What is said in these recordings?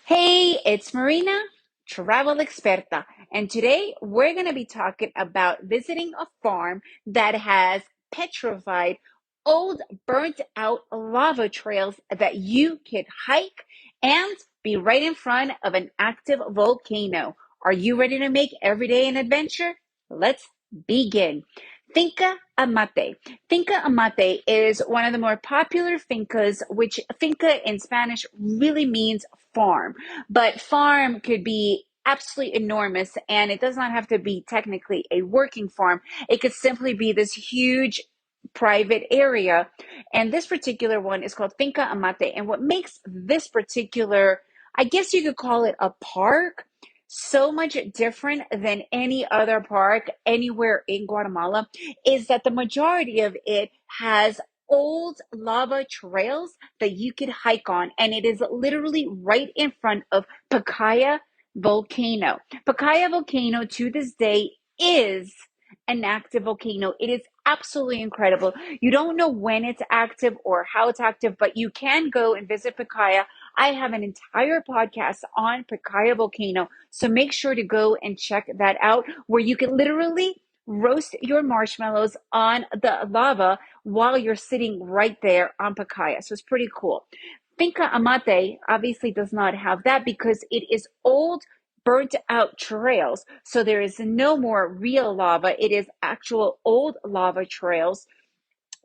Hey, it's Marina, travel experta, and today we're going to be talking about visiting a farm that has petrified, old, burnt out lava trails that you could hike and be right in front of an active volcano. Are you ready to make every day an adventure? Let's begin. Finca Amate. Finca Amate is one of the more popular fincas, which finca in Spanish really means farm. But farm could be absolutely enormous, and it does not have to be technically a working farm. It could simply be this huge private area. And this particular one is called Finca Amate. And what makes this particular, I guess you could call it a park, so much different than any other park anywhere in Guatemala is that the majority of it has old lava trails that you could hike on, and it is literally right in front of Pacaya Volcano. Pacaya Volcano to this day is an active volcano. It is absolutely incredible. You don't know when it's active or how it's active, but you can go and visit Pacaya. I have an entire podcast on Pacaya Volcano, so make sure to go and check that out, where you can literally roast your marshmallows on the lava while you're sitting right there on Pacaya. So it's pretty cool. Finca Amate obviously does not have that because it is old, burnt out trails. So there is no more real lava. It is actual old lava trails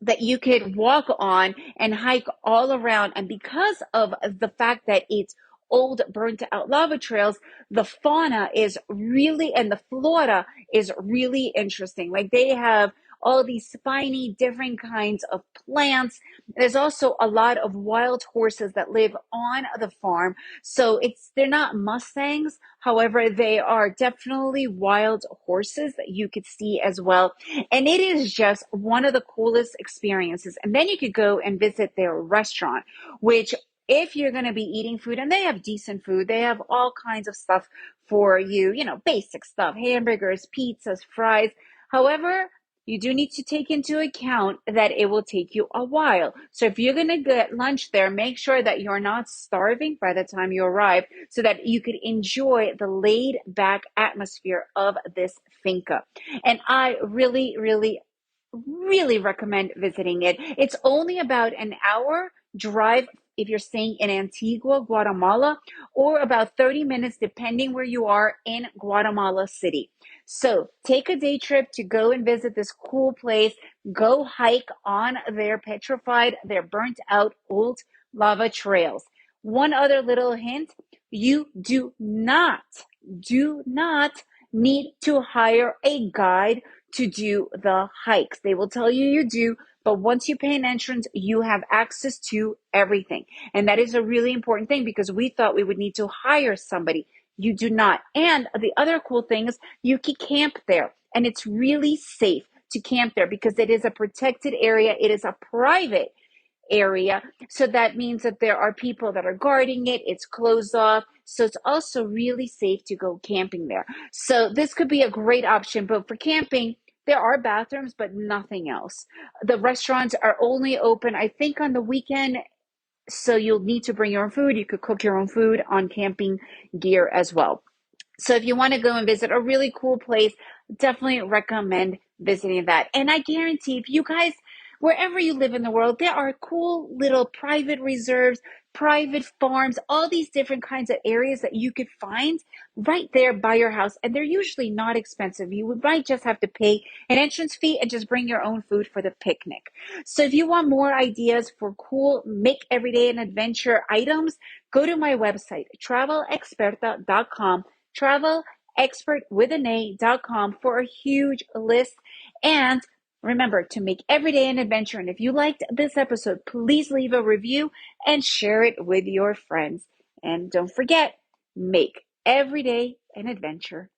that you could walk on and hike all around. And because of the fact that it's old, burnt out lava trails, the fauna is really, and the flora is really interesting. Like they have all these spiny, different kinds of plants. There's also a lot of wild horses that live on the farm. So they're not Mustangs. However, they are definitely wild horses that you could see as well. And it is just one of the coolest experiences. And then you could go and visit their restaurant, which if you're going to be eating food, and they have decent food, they have all kinds of stuff for you, basic stuff, hamburgers, pizzas, fries. However, you do need to take into account that it will take you a while. So if you're going to get lunch there, make sure that you're not starving by the time you arrive so that you could enjoy the laid back atmosphere of this finca. And I really, really, really recommend visiting it. It's only about an hour drive if you're staying in Antigua, Guatemala, or about 30 minutes depending where you are in Guatemala City. So take a day trip to go and visit this cool place. Go hike on their burnt out old lava trails. One other little hint, you do not need to hire a guide to do the hikes. They will tell you you do, but once you pay an entrance, you have access to everything. And that is a really important thing because we thought we would need to hire somebody. You do not. And the other cool thing is you can camp there, and it's really safe to camp there because it is a protected area. It is a private area. So that means that there are people that are guarding it. It's closed off. So it's also really safe to go camping there. So this could be a great option. But for camping, there are bathrooms, but nothing else. The restaurants are only open, I think, on the weekend. So you'll need to bring your own food. You could cook your own food on camping gear as well. So if you want to go and visit a really cool place, definitely recommend visiting that. And I guarantee if you guys, wherever you live in the world, there are cool little private reserves, private farms, all these different kinds of areas that you could find right there by your house. And they're usually not expensive. You might just have to pay an entrance fee and just bring your own food for the picnic. So if you want more ideas for cool, make everyday an adventure items, go to my website, travelexperta.com, travelexpertwithana.com for a huge list. And remember to make every day an adventure. And if you liked this episode, please leave a review and share it with your friends. And don't forget, make every day an adventure.